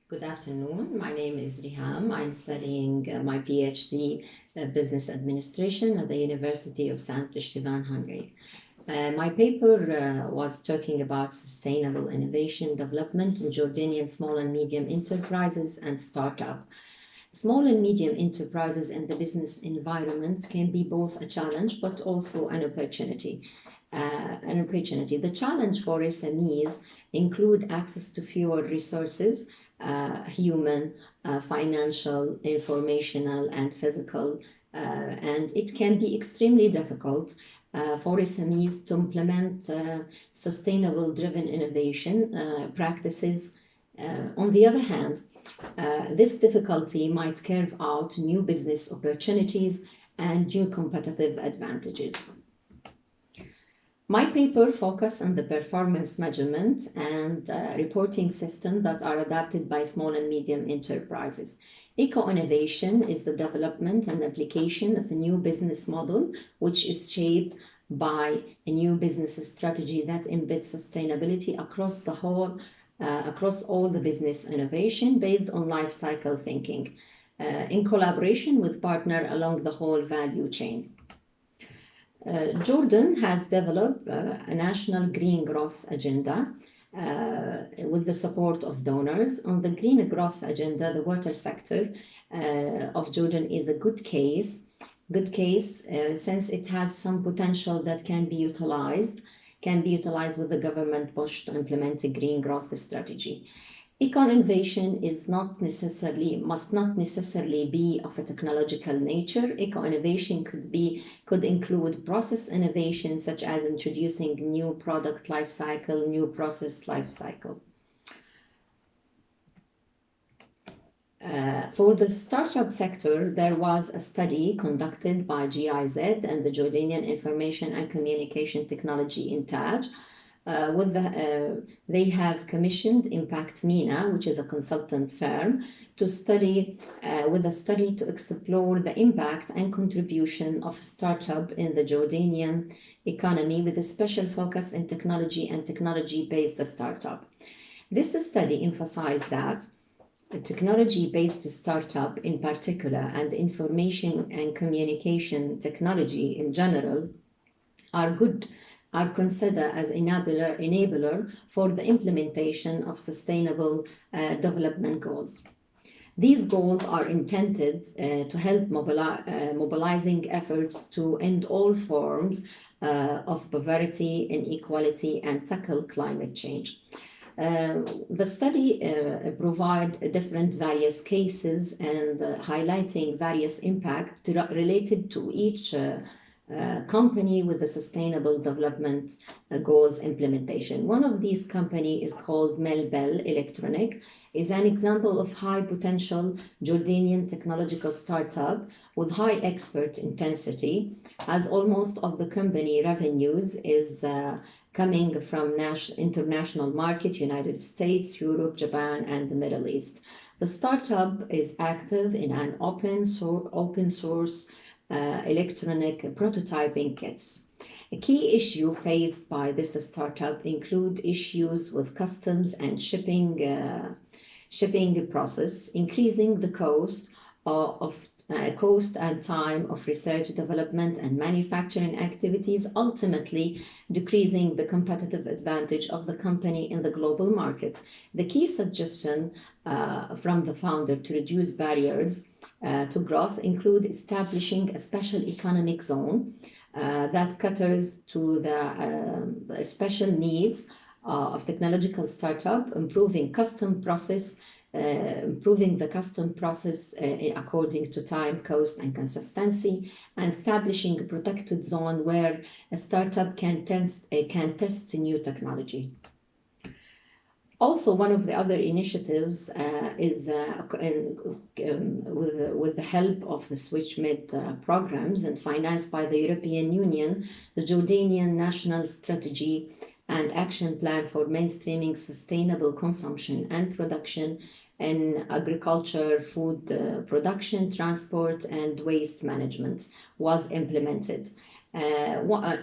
Good afternoon. My name is Reham. I'm studying my PhD Business Administration at the University of St. Stefan, Hungary. My paper was talking about sustainable innovation development in Jordanian small and medium enterprises and startup. Small and medium enterprises in the business environment can be both a challenge but also an opportunity. The challenge for SMEs include access to fewer resources, human, financial, informational, and physical, and it can be extremely difficult for SMEs to implement sustainable driven innovation practices. On the other hand, this difficulty might carve out new business opportunities and new competitive advantages. My paper focused on the performance measurement and reporting systems that are adapted by small and medium enterprises. Eco-innovation is the development and application of a new business model, which is shaped by a new business strategy that embeds sustainability across all the business innovation based on life cycle thinking, in collaboration with partners along the whole value chain. Jordan has developed a national green growth agenda with the support of donors. On the green growth agenda, the water sector of Jordan is a good case since it has some potential that can be utilized with the government push to implement a green growth strategy. Eco-innovation must not necessarily be of a technological nature. Eco-innovation could include process innovation, such as introducing new product life cycle, new process life cycle. For the startup sector, there was a study conducted by GIZ and the Jordanian Information and Communication Technology Intaj. They have commissioned Impact MENA, which is a consultant firm, to study to explore the impact and contribution of startup in the Jordanian economy, with a special focus in technology and technology-based startup. This study emphasized that a technology-based startup in particular, and information and communication technology in general, are considered as enabler for the implementation of sustainable development goals. These goals are intended to help mobilizing efforts to end all forms of poverty, inequality, and tackle climate change. The study provides different various cases and highlighting various impacts related to each company with the sustainable development goals implementation. One of these companies is called Melbel Electronic, is an example of high potential Jordanian technological startup with high expert intensity, as almost of the company revenues is coming from international market, United States, Europe, Japan, and the Middle East. The startup is active in an open source electronic prototyping kits. A key issue faced by this startup include issues with customs and shipping process, increasing the cost and time of research, development, and manufacturing activities, ultimately decreasing the competitive advantage of the company in the global market. The key suggestion from the founder to reduce barriers to growth include establishing a special economic zone that caters to the special needs of technological startup, improving the custom process according to time, cost, and consistency, and establishing a protected zone where a startup can test new technology. Also, one of the other initiatives is with the help of the SwitchMed programs and financed by the European Union, the Jordanian National Strategy and Action Plan for Mainstreaming Sustainable Consumption and Production in Agriculture, Food Production, Transport, and Waste Management was implemented.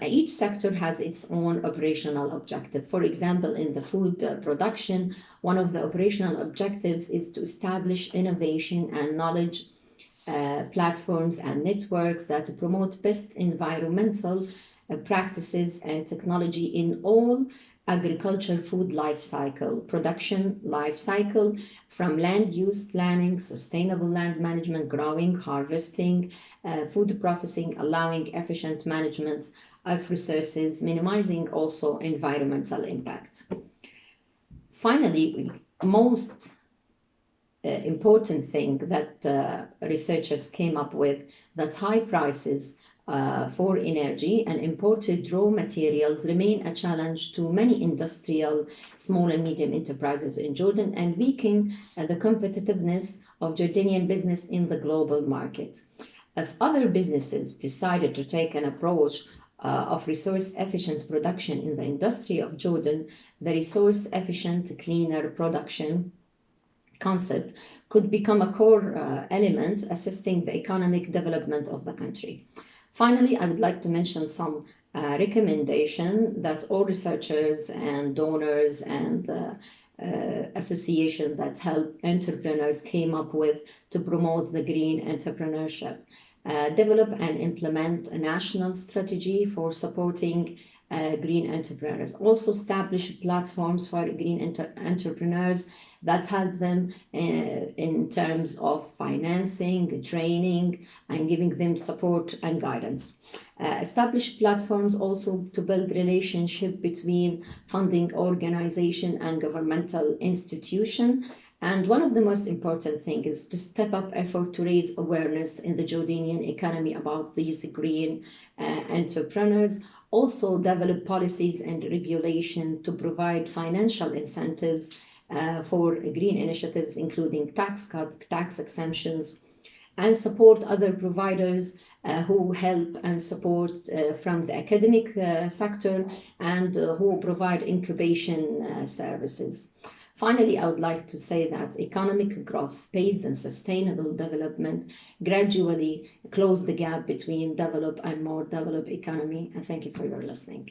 Each sector has its own operational objective. For example, in the food production, one of the operational objectives is to establish innovation and knowledge platforms and networks that promote best environmental practices and technology in all agriculture food life cycle, production life cycle, from land use planning, sustainable land management, growing, harvesting, food processing, allowing efficient management of resources, minimizing also environmental impact. Finally, most important thing that researchers came up with, that high prices for energy and imported raw materials remain a challenge to many industrial small and medium enterprises in Jordan and weaken the competitiveness of Jordanian business in the global market. If other businesses decided to take an approach of resource-efficient production in the industry of Jordan, the resource-efficient, cleaner production concept could become a core element assisting the economic development of the country. Finally, I would like to mention some recommendation that all researchers and donors and associations that help entrepreneurs came up with to promote the green entrepreneurship. Develop and implement a national strategy for supporting green entrepreneurs. Also establish platforms for green entrepreneurs that help them in terms of financing, training, and giving them support and guidance. Establish platforms also to build relationship between funding organization and governmental institution. And one of the most important things is to step up effort to raise awareness in the Jordanian economy about these green entrepreneurs. Also develop policies and regulation to provide financial incentives for green initiatives, including tax cuts, tax exemptions, and support other providers who help and support from the academic sector and who provide incubation services. Finally, I would like to say that economic growth based on sustainable development gradually close the gap between developed and more developed economy. And thank you for your listening.